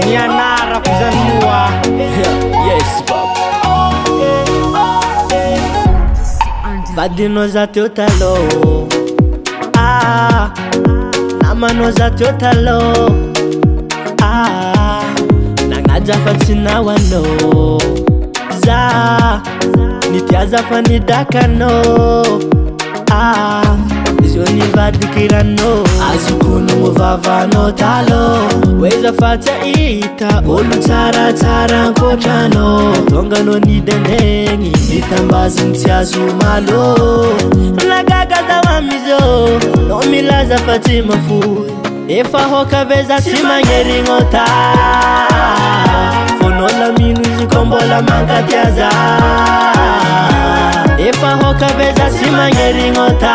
Nianara kuzanua. Yes, Bob. Vadino za teu talo. Namano za teu talo. Nangaja fatsina wano. Za nitiaza fanidakano. Zoni vadikirano. Azukunu muvavano talo. Weza fata ita olu tsara tsara nkotrano. Tongano nidendengi nitambazi mtiazu malo. Nagagaza wamizo no milaza fatima fu. Efa hoka veza simanyeri ngota. Fonola minuzi kombola mangatiaza. Efa hoka veza simanyeri ngota.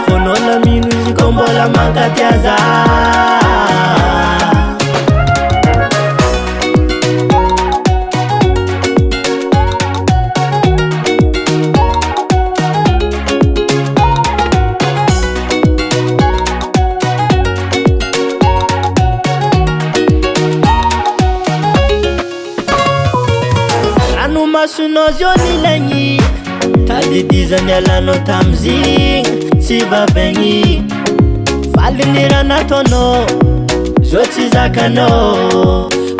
Fonola minuzi kombola mangatiaza. Masuno joni lengi tadidiza nyalano tamzing siva vengi falinira natono joti zakano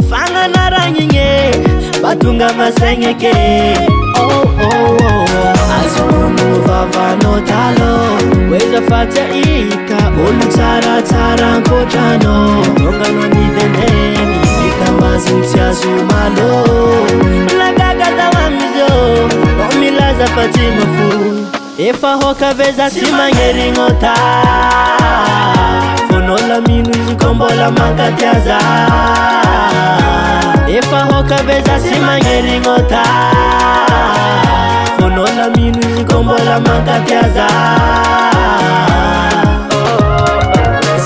fanga naranyinge batunga vasengeke azukunu vavano talo weza fata ita olu tsara tsara nkotrano tongano nideneni nitambazi mtiazu malo. Omilaza fatima fu. Efa hoka veza simanyeri ngota. Fonola minuzi kombola mangatiaza. Efa hoka veza simanyeri ngota. Fonola minuzi kombola mangatiaza.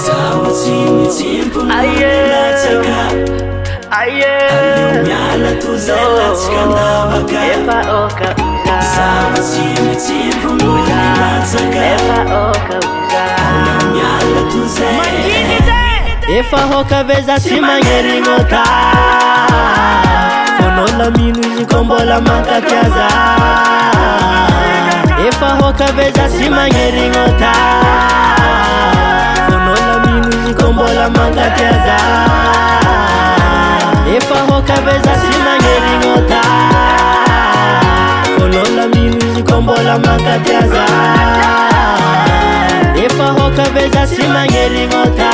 Sawa chini timpu nataka. Nyala tuzela chikandavaga. Efa oka uza. Sawa chini timpu nataka. Efa oka uza. Nyala tuzela. Efa hoka veza simanyeri ngota. Fonola minuzi kombola mangatiaza. Efa hoka veza simanyeri ngota. Fonola minuzi kombola mangatiaza. Efa hoka veza simanyeri ngota. Fonola minuzi kombola mangatiaza. Efa hoka veza simanyeri ngota.